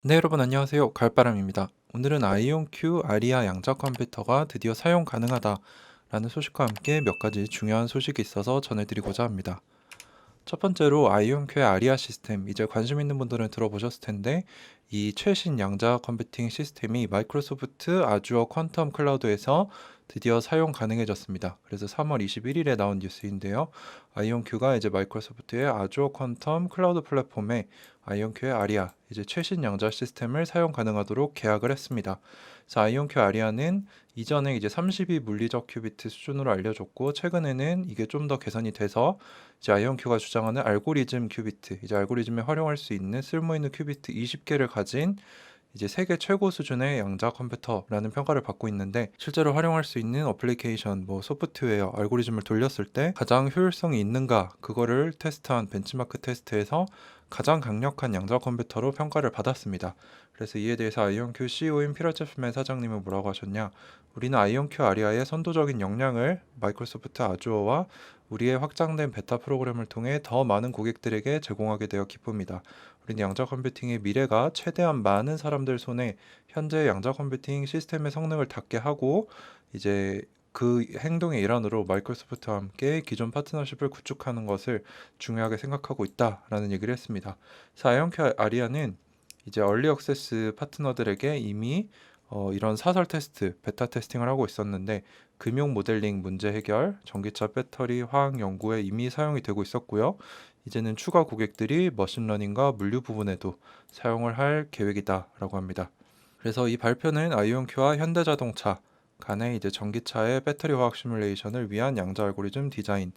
네, 여러분 안녕하세요. 가을바람입니다. 오늘은 아이온큐 아리아 양자 컴퓨터가 드디어 사용 가능하다라는 소식과 함께 몇 가지 중요한 소식이 있어서 전해드리고자 합니다. 첫 번째로 아이온큐의 아리아 시스템, 이제 관심 있는 분들은 들어보셨을 텐데 이 최신 양자 컴퓨팅 시스템이 마이크로소프트 아주어 퀀텀 클라우드에서 드디어 사용 가능해졌습니다. 그래서 3월 21일에 나온 뉴스인데요. 아이온큐가 이제 마이크로소프트의 아주어 퀀텀 클라우드 플랫폼에 아이온큐의 아리아, 이제 최신 양자 시스템을 사용 가능하도록 계약을 했습니다. 그래서 아이온큐 아리아는 이전에 이제 32 물리적 큐비트 수준으로 알려졌고 최근에는 이게 좀 더 개선이 돼서 이제 아이온큐가 주장하는 알고리즘 큐비트, 이제 알고리즘에 활용할 수 있는 쓸모있는 큐비트 20개를 가진 이제 세계 최고 수준의 양자 컴퓨터라는 평가를 받고 있는데, 실제로 활용할 수 있는 어플리케이션, 뭐 소프트웨어, 알고리즘을 돌렸을 때 가장 효율성이 있는가, 그거를 테스트한 벤치마크 테스트에서 가장 강력한 양자 컴퓨터로 평가를 받았습니다. 그래서 이에 대해서 아이온큐 CEO인 피터 제프맨 사장님은 뭐라고 하셨냐? 우리는 아이온큐 아리아의 선도적인 역량을 마이크로소프트 아주어와 우리의 확장된 베타 프로그램을 통해 더 많은 고객들에게 제공하게 되어 기쁩니다. 우리는 양자 컴퓨팅의 미래가 최대한 많은 사람들 손에 현재 양자 컴퓨팅 시스템의 성능을 닿게 하고, 이제 그 행동의 일환으로 마이크로소프트와 함께 기존 파트너십을 구축하는 것을 중요하게 생각하고 있다라는 얘기를 했습니다. 사이언큐 아리아는 이제 얼리 액세스 파트너들에게 이미 이런 사설 테스트, 베타 테스팅을 하고 있었는데, 금융 모델링 문제 해결, 전기차 배터리 화학 연구에 이미 사용이 되고 있었고요. 이제는 추가 고객들이 머신러닝과 물류 부분에도 사용을 할 계획이다라고 합니다. 그래서 이 발표는 아이온큐와 현대자동차 간의 이제 전기차의 배터리 화학 시뮬레이션을 위한 양자 알고리즘 디자인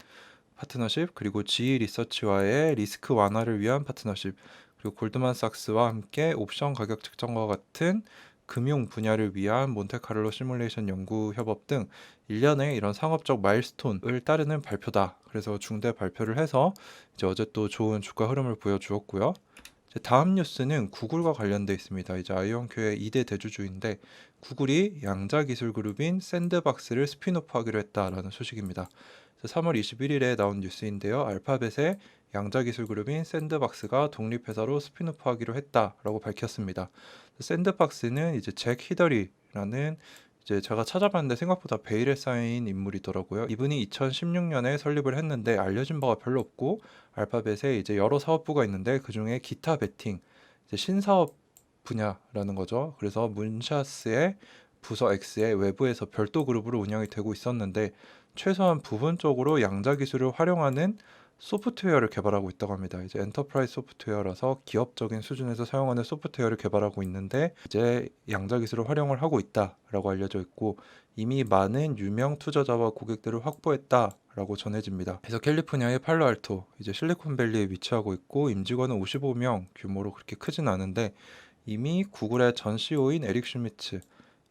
파트너십, 그리고 GE 리서치와의 리스크 완화를 위한 파트너십, 그리고 골드만삭스와 함께 옵션 가격 측정과 같은 금융 분야를 위한 몬테카를로 시뮬레이션 연구 협업 등 일련의 이런 상업적 마일스톤을 따르는 발표다. 그래서 중대 발표를 해서 이제 어제 또 좋은 주가 흐름을 보여주었고요. 이제 다음 뉴스는 구글과 관련돼 있습니다. 이제 아이온큐의 2대 대주주인데 구글이 양자 기술 그룹인 샌드박스를 스핀오프하기로 했다라는 소식입니다. 3월 21일에 나온 뉴스인데요. 알파벳의 양자 기술 그룹인 샌드박스가 독립회사로 스핀오프하기로 했다라고 밝혔습니다. 샌드박스는 이제 잭 히더리라는, 이제 제가 찾아봤는데 생각보다 베일에 쌓인 인물이더라고요. 이분이 2016년에 설립을 했는데 알려진 바가 별로 없고, 알파벳에 이제 여러 사업부가 있는데 그 중에 기타 베팅, 이제 신사업 분야라는 거죠. 그래서 문샤스의 부서 X의 외부에서 별도 그룹으로 운영이 되고 있었는데, 최소한 부분적으로 양자 기술을 활용하는 소프트웨어를 개발하고 있다고 합니다. 이제 엔터프라이즈 소프트웨어라서 기업적인 수준에서 사용하는 소프트웨어를 개발하고 있는데, 이제 양자 기술을 활용을 하고 있다라고 알려져 있고, 이미 많은 유명 투자자와 고객들을 확보했다라고 전해집니다. 그래서 캘리포니아의 팔로알토, 이제 실리콘밸리에 위치하고 있고 임직원은 55명 규모로 그렇게 크진 않은데, 이미 구글의 전 CEO인 에릭 슈미츠,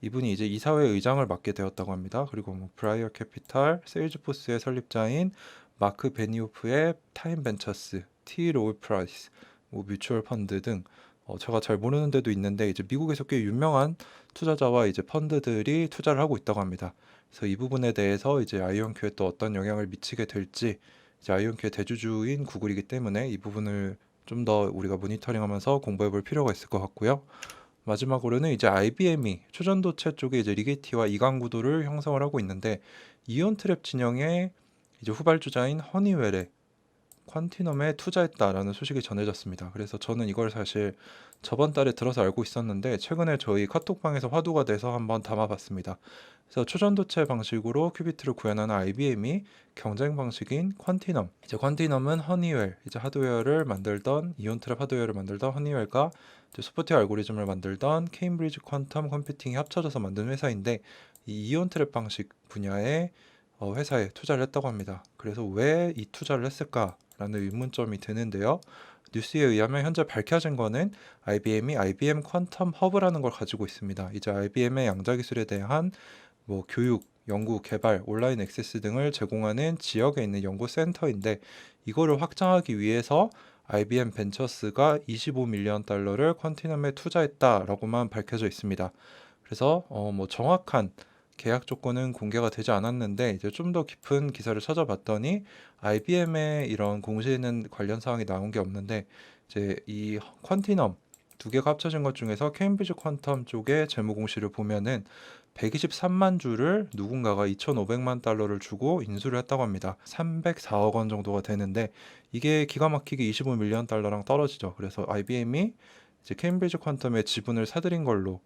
이분이 이제 이사회 의장을 맡게 되었다고 합니다. 그리고 뭐 브라이어 캐피탈, 세일즈포스의 설립자인 마크 베니오프의 타임 벤처스, T 로우 프라이스, 뭐 뮤추얼 펀드 등 제가 잘 모르는 데도 있는데, 이제 미국에서 꽤 유명한 투자자와 이제 펀드들이 투자를 하고 있다고 합니다. 그래서 이 부분에 대해서 이제 아이온큐에 또 어떤 영향을 미치게 될지, 이제 아이온큐의 대주주인 구글이기 때문에 이 부분을 좀 더 우리가 모니터링하면서 공부해 볼 필요가 있을 것 같고요. 마지막으로는 이제 IBM이 초전도체 쪽에 이제 리게티와 이강 구도를 형성을 하고 있는데, 이온 트랩 진영의 이제 후발주자인 허니웰에 퀀티넘에 투자했다라는 소식이 전해졌습니다. 그래서 저는 이걸 사실 저번 달에 들어서 알고 있었는데, 최근에 저희 카톡방에서 화두가 돼서 한번 담아봤습니다. 그래서 초전도체 방식으로 큐비트를 구현하는 IBM이 경쟁 방식인 퀀티넘, 이제 퀀티넘은 허니웰, 이제 하드웨어를 만들던 이온 트랩 하드웨어를 만들던 허니웰과 이제 소프트웨어 알고리즘을 만들던 케임브리지 퀀텀 컴퓨팅이 합쳐져서 만든 회사인데, 이 이온 트랩 방식 분야의 회사에 투자를 했다고 합니다. 그래서 왜 이 투자를 했을까라는 의문점이 드는데요. 뉴스에 의하면 현재 밝혀진 거는 IBM이 IBM 퀀텀 허브라는 걸 가지고 있습니다. 이제 IBM의 양자 기술에 대한 뭐 교육, 연구, 개발, 온라인 액세스 등을 제공하는 지역에 있는 연구 센터인데, 이거를 확장하기 위해서 IBM 벤처스가 25밀리언 달러를 퀀티넘에 투자했다라고만 밝혀져 있습니다. 그래서 뭐 정확한 계약 조건은 공개가 되지 않았는데, 이제 좀 더 깊은 기사를 찾아봤더니 IBM의 이런 공시에는 관련 사항이 나온 게 없는데, 이제 이 퀀티넘 두 개가 합쳐진 것 중에서 케임브리지 퀀텀 쪽의 재무 공시를 보면은 123만 주를 누군가가 2,500만 달러를 주고 인수를 했다고 합니다. 304억 원 정도가 되는데 이게 기가 막히게 25밀리언 달러랑 떨어지죠. 그래서 IBM이 이제 케임브리지 퀀텀의 지분을 사들인 걸로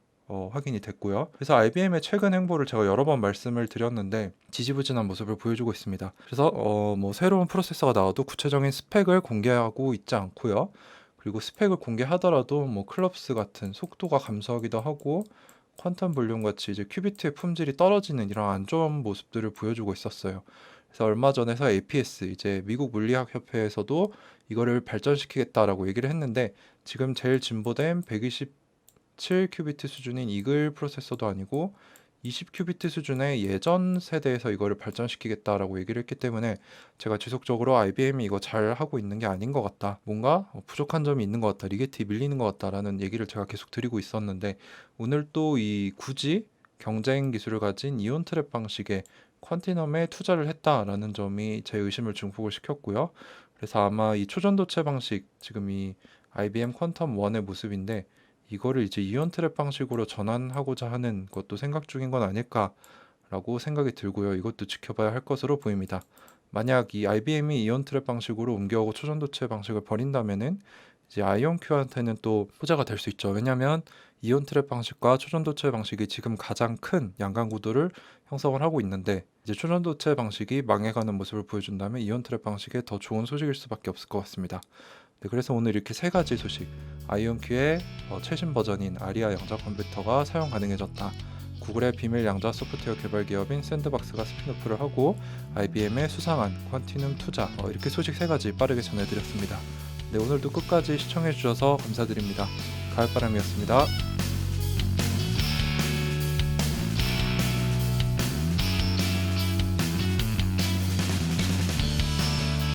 확인이 됐고요. 그래서 IBM의 최근 행보를 제가 여러 번 말씀을 드렸는데 지지부진한 모습을 보여주고 있습니다. 그래서 뭐 새로운 프로세서가 나와도 구체적인 스펙을 공개하고 있지 않고요. 그리고 스펙을 공개하더라도 뭐 클럽스 같은 속도가 감소하기도 하고 퀀텀 볼륨 같이 이제 큐비트의 품질이 떨어지는 이런 안 좋은 모습들을 보여주고 있었어요. 그래서 얼마 전에서 APS 이제 미국 물리학 협회에서도 이거를 발전시키겠다라고 얘기를 했는데 지금 제일 진보된 127 큐비트 수준인 이글 프로세서도 아니고 20 큐비트 수준의 예전 세대에서 이거를 발전시키겠다라고 얘기를 했기 때문에 제가 지속적으로 IBM이 이거 잘 하고 있는 게 아닌 것 같다. 뭔가 부족한 점이 있는 것 같다. 리게티 밀리는 것 같다라는 얘기를 제가 계속 드리고 있었는데 오늘 또 이 굳이 경쟁 기술을 가진 이온 트랩 방식의 퀀티넘에 투자를 했다라는 점이 제 의심을 증폭을 시켰고요. 그래서 아마 이 초전도체 방식 지금 이 IBM 퀀텀 1의 모습인데 이거를 이제 이온 트랩 방식으로 전환하고자 하는 것도 생각 중인 건 아닐까라고 생각이 들고요. 이것도 지켜봐야 할 것으로 보입니다. 만약 이 IBM이 이온 트랩 방식으로 옮겨오고 초전도체 방식을 버린다면은 이제 아이온큐한테는 또 호재가 될 수 있죠. 왜냐하면 이온 트랩 방식과 초전도체 방식이 지금 가장 큰 양강 구도를 형성을 하고 있는데 이제 초전도체 방식이 망해가는 모습을 보여준다면 이온 트랩 방식에 더 좋은 소식일 수밖에 없을 것 같습니다. 네, 그래서 오늘 이렇게 세 가지 소식, 아이온큐의 최신 버전인 아리아 양자 컴퓨터가 사용 가능해졌다. 구글의 비밀 양자 소프트웨어 개발 기업인 샌드박스가 스핀오프를 하고 IBM의 수상한 퀀티눔 투자, 이렇게 소식 세 가지 빠르게 전해드렸습니다. 네, 오늘도 끝까지 시청해주셔서 감사드립니다. 가을바람이었습니다.